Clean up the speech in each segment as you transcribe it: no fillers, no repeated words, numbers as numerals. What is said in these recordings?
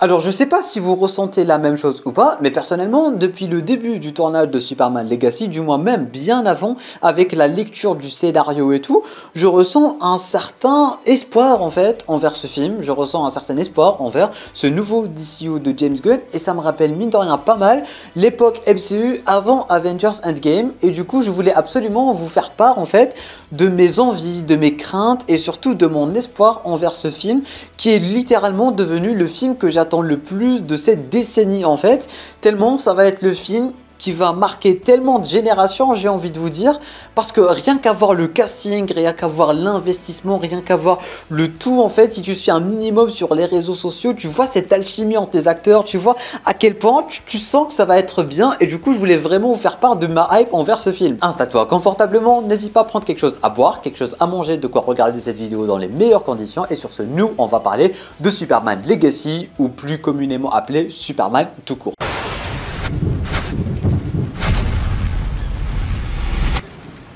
Alors je sais pas si vous ressentez la même chose ou pas, mais personnellement, depuis le début du tournage de Superman Legacy, du moins même bien avant, avec la lecture du scénario et tout, je ressens un certain espoir en fait envers ce film, je ressens un certain espoir envers ce nouveau DCU de James Gunn, et ça me rappelle mine de rien pas mal l'époque MCU avant Avengers Endgame, et du coup je voulais absolument vous faire part en fait de mes envies, de mes craintes et surtout de mon espoir envers ce film qui est littéralement devenu le film que j'attends le plus de cette décennie en fait, tellement ça va être le film qui va marquer tellement de générations, j'ai envie de vous dire, parce que rien qu'à voir le casting, rien qu'à voir l'investissement, rien qu'à voir le tout en fait, si tu suis un minimum sur les réseaux sociaux, tu vois cette alchimie entre tes acteurs, tu vois à quel point tu sens que ça va être bien, et du coup je voulais vraiment vous faire part de ma hype envers ce film. Installe-toi confortablement, n'hésite pas à prendre quelque chose à boire, quelque chose à manger, de quoi regarder cette vidéo dans les meilleures conditions, et sur ce, nous on va parler de Superman Legacy, ou plus communément appelé Superman tout court.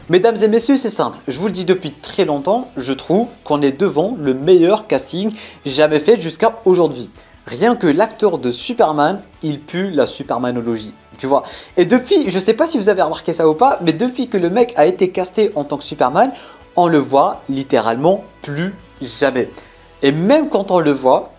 Mesdames et messieurs, c'est simple, je vous le dis depuis très longtemps, je trouve qu'on est devant le meilleur casting jamais fait jusqu'à aujourd'hui. Rien que l'acteur de Superman, il pue la Supermanologie, tu vois. Et depuis, je sais pas si vous avez remarqué ça ou pas, mais depuis que le mec a été casté en tant que Superman, on le voit littéralement plus jamais. Et même quand on le voit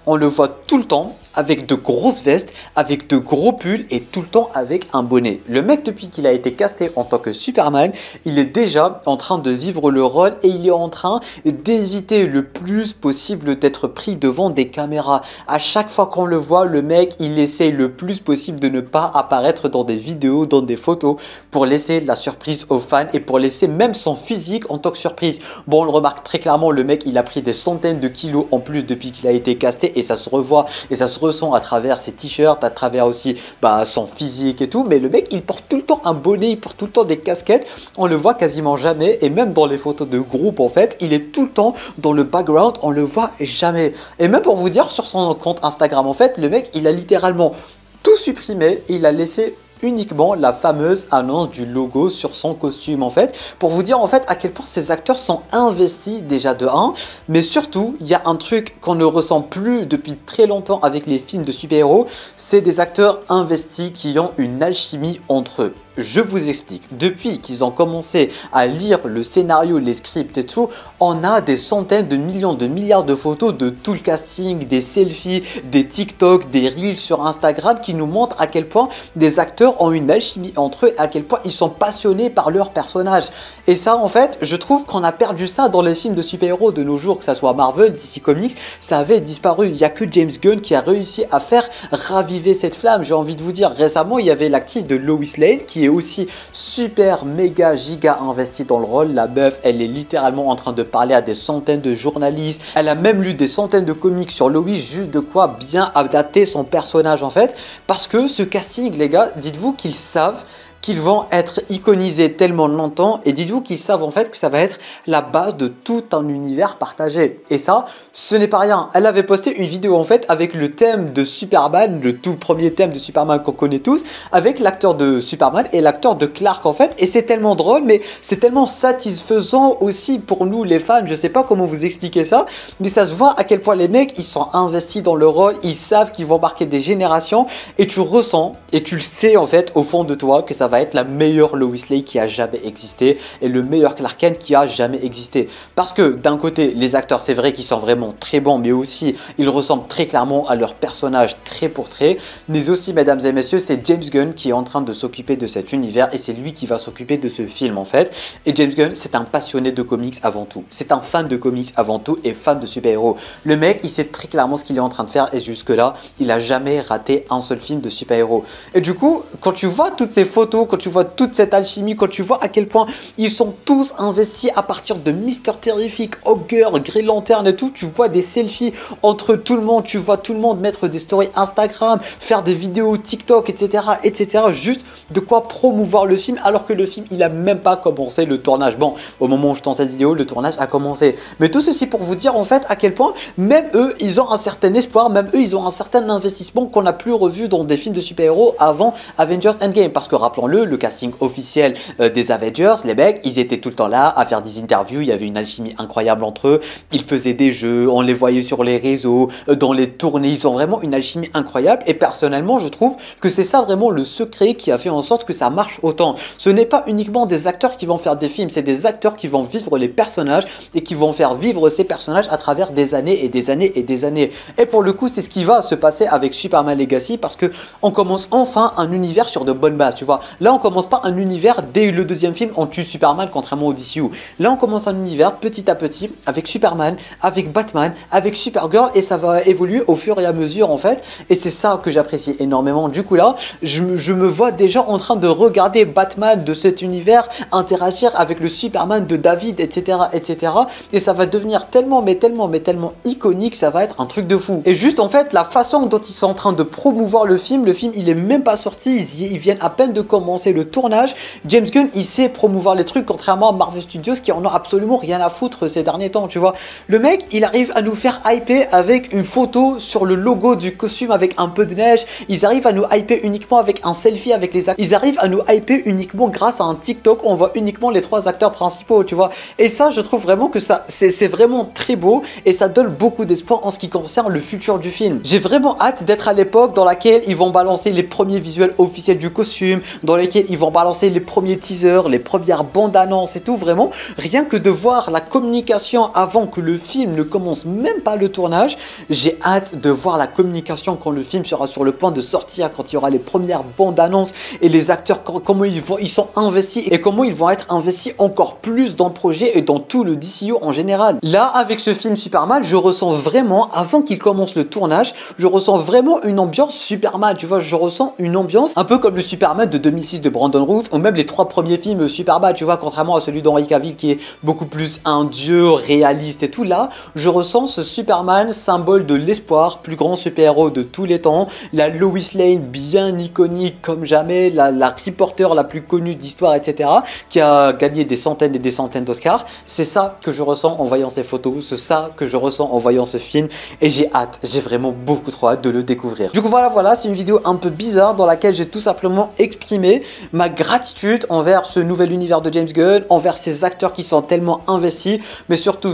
tout le temps avec de grosses vestes, avec de gros pulls et tout le temps avec un bonnet. Le mec, depuis qu'il a été casté en tant que Superman, il est déjà en train de vivre le rôle et il est en train d'éviter le plus possible d'être pris devant des caméras. À chaque fois qu'on le voit, le mec, il essaye le plus possible de ne pas apparaître dans des vidéos, dans des photos, pour laisser la surprise aux fans et pour laisser même son physique en tant que surprise. Bon, on le remarque très clairement, le mec, il a pris des centaines de kilos en plus depuis qu'il a été casté, et ça se revoit et ça se ressent à travers ses t-shirts, à travers aussi son physique et tout. Mais le mec, il porte tout le temps un bonnet, il porte tout le temps des casquettes, on le voit quasiment jamais, et même dans les photos de groupe en fait, il est tout le temps dans le background, on le voit jamais. Et même pour vous dire, sur son compte Instagram en fait, le mec, il a littéralement tout supprimé et il a laissé uniquement la fameuse annonce du logo sur son costume en fait, pour vous dire en fait à quel point ces acteurs sont investis déjà de 1, mais surtout il y a un truc qu'on ne ressent plus depuis très longtemps avec les films de super-héros, c'est des acteurs investis qui ont une alchimie entre eux. Je vous explique, depuis qu'ils ont commencé à lire le scénario, les scripts et tout, on a des centaines de millions, de milliards de photos de tout le casting, des selfies, des TikTok, des reels sur Instagram qui nous montrent à quel point des acteurs ont une alchimie entre eux, à quel point ils sont passionnés par leur personnage. Et ça en fait, je trouve qu'on a perdu ça dans les films de super-héros de nos jours, que ça soit Marvel, DC Comics, ça avait disparu. Il n'y a que James Gunn qui a réussi à faire raviver cette flamme. J'ai envie de vous dire, récemment il y avait l'actrice de Lois Lane qui est aussi super méga giga investie dans le rôle. La meuf, elle est littéralement en train de parler à des centaines de journalistes, elle a même lu des centaines de comics sur Lois, juste de quoi bien adapter son personnage en fait, parce que ce casting les gars, dites-vous qu'ils savent qu'ils vont être iconisés tellement longtemps, et dites-vous qu'ils savent en fait que ça va être la base de tout un univers partagé. Et ça, ce n'est pas rien. Elle avait posté une vidéo en fait avec le thème de Superman, le tout premier thème de Superman qu'on connaît tous, avec l'acteur de Superman et l'acteur de Clark en fait, et c'est tellement drôle, mais c'est tellement satisfaisant aussi pour nous les fans. Je sais pas comment vous expliquer ça, mais ça se voit à quel point les mecs, ils sont investis dans le rôle, ils savent qu'ils vont marquer des générations, et tu ressens, et tu le sais en fait au fond de toi, que ça va être la meilleure Lois Lane qui a jamais existé et le meilleur Clark Kent qui a jamais existé. Parce que d'un côté, les acteurs, c'est vrai qu'ils sont vraiment très bons, mais aussi ils ressemblent très clairement à leur personnage trait pour trait. Mais aussi, mesdames et messieurs, c'est James Gunn qui est en train de s'occuper de cet univers, et c'est lui qui va s'occuper de ce film en fait. Et James Gunn, c'est un passionné de comics avant tout. C'est un fan de comics avant tout et fan de super-héros. Le mec, il sait très clairement ce qu'il est en train de faire, et jusque là, il a jamais raté un seul film de super-héros. Et du coup, quand tu vois toutes ces photos, quand tu vois toute cette alchimie, quand tu vois à quel point ils sont tous investis à partir de Mister Terrific, Hawkgirl, Green Lantern et tout, tu vois des selfies entre tout le monde, tu vois tout le monde mettre des stories Instagram, faire des vidéos TikTok, etc., etc., juste de quoi promouvoir le film, alors que le film, il a même pas commencé le tournage. Bon, au moment où je tourne cette vidéo, le tournage a commencé. Mais tout ceci pour vous dire en fait à quel point même eux, ils ont un certain espoir, même eux, ils ont un certain investissement qu'on n'a plus revu dans des films de super-héros avant Avengers Endgame. Parce que rappelons-le, le casting officiel des Avengers, les mecs, ils étaient tout le temps là à faire des interviews, il y avait une alchimie incroyable entre eux, ils faisaient des jeux, on les voyait sur les réseaux, dans les tournées, ils ont vraiment une alchimie incroyable et personnellement je trouve que c'est ça vraiment le secret qui a fait en sorte que ça marche autant. Ce n'est pas uniquement des acteurs qui vont faire des films, c'est des acteurs qui vont vivre les personnages et qui vont faire vivre ces personnages à travers des années et des années et des années. Et pour le coup c'est ce qui va se passer avec Superman Legacy parce que on commence enfin un univers sur de bonnes bases, tu vois. Là on commence pas un univers dès le deuxième film on tue Superman contrairement au DCU. Là on commence un univers petit à petit avec Superman, avec Batman, avec Supergirl et ça va évoluer au fur et à mesure en fait. Et c'est ça que j'apprécie énormément. Du coup là, je me vois déjà en train de regarder Batman de cet univers interagir avec le Superman de David, etc. etc. Et ça va devenir tellement, mais tellement, mais tellement iconique, ça va être un truc de fou. Et juste en fait, la façon dont ils sont en train de promouvoir le film il est même pas sorti, ils viennent à peine de commencer le tournage. James Gunn, il sait promouvoir les trucs, contrairement à Marvel Studios qui en ont absolument rien à foutre ces derniers temps, tu vois. Le mec, il arrive à nous faire hyper avec une photo sur le logo du costume avec un peu de neige, ils arrivent à nous hyper uniquement avec un selfie avec les acteurs, ils arrivent à nous hyper uniquement grâce à un TikTok, on voit uniquement les 3 acteurs principaux, tu vois. Et ça, je trouve vraiment que ça, c'est vraiment très beau et ça donne beaucoup d'espoir en ce qui concerne le futur du film. J'ai vraiment hâte d'être à l'époque dans laquelle ils vont balancer les premiers visuels officiels du costume, dans lesquels ils vont balancer les premiers teasers, les premières bandes annonces et tout, vraiment. Rien que de voir la communication avant que le film ne commence même pas le tournage, j'ai hâte de voir la communication quand le film sera sur le point de sortir, quand il y aura les premières bandes annonces et les acteurs, comment ils sont investis et comment ils vont être investis encore plus dans le projet et dans tout le DCU en général. Là, avec ce film Superman, je ressens vraiment, avant qu'il commence le tournage, je ressens vraiment une ambiance Superman, tu vois, je ressens une ambiance un peu comme le Superman de 2006 de Brandon Routh ou même les 3 premiers films Superman, tu vois, contrairement à celui d'Henry Cavill qui est beaucoup plus un dieu réaliste et tout. Là, je ressens ce Superman symbole de l'espoir, plus grand super-héros de tous les temps, la Lois Lane bien iconique comme jamais, la reporter la plus connue d'histoire, etc., qui a gagné des centaines et des centaines d'Oscars. C'est ça que je ressens en voyant ces photos, c'est ça que je ressens en voyant ce film et j'ai hâte, j'ai vraiment beaucoup trop hâte de le découvrir. Du coup voilà, c'est une vidéo un peu bizarre dans laquelle j'ai tout simplement exprimé ma gratitude envers ce nouvel univers de James Gunn, envers ces acteurs qui sont tellement investis, mais surtout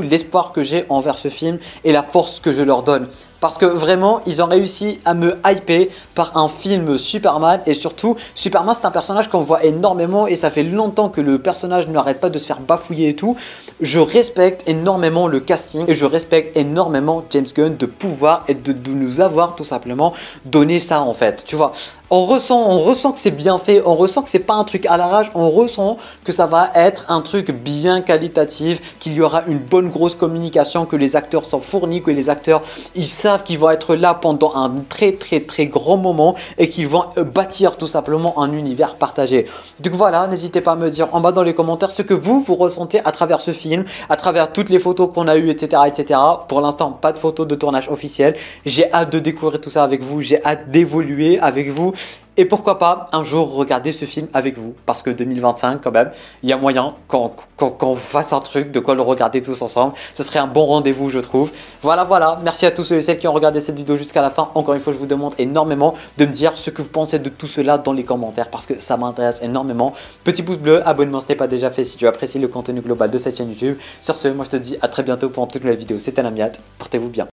l'espoir que j'ai envers ce film et la force que je leur donne. Parce que vraiment, ils ont réussi à me hyper par un film Superman. Et surtout, Superman, c'est un personnage qu'on voit énormément. Et ça fait longtemps que le personnage n'arrête pas de se faire bafouiller et tout. Je respecte énormément le casting. Et je respecte énormément James Gunn de pouvoir et de nous avoir tout simplement donné ça en fait. Tu vois, on ressent que c'est bien fait. On ressent que c'est pas un truc à l'arrache. On ressent que ça va être un truc bien qualitatif. Qu'il y aura une bonne grosse communication. Que les acteurs sont fournis. Que les acteurs, ils savent qu'ils vont être là pendant un très grand moment et qu'ils vont bâtir tout simplement un univers partagé. Donc voilà, n'hésitez pas à me dire en bas dans les commentaires ce que vous ressentez à travers ce film, à travers toutes les photos qu'on a eues, etc. etc. Pour l'instant, pas de photos de tournage officiel. J'ai hâte de découvrir tout ça avec vous, j'ai hâte d'évoluer avec vous. Et pourquoi pas un jour regarder ce film avec vous. Parce que 2025 quand même, il y a moyen qu'on fasse un truc de quoi le regarder tous ensemble. Ce serait un bon rendez-vous je trouve. Voilà, merci à tous ceux et celles qui ont regardé cette vidéo jusqu'à la fin. Encore une fois, je vous demande énormément de me dire ce que vous pensez de tout cela dans les commentaires. Parce que ça m'intéresse énormément. Petit pouce bleu, abonnement si ce n'est pas déjà fait si tu apprécies le contenu global de cette chaîne YouTube. Sur ce, moi je te dis à très bientôt pour une toute nouvelle vidéo. C'était Namiat, portez-vous bien.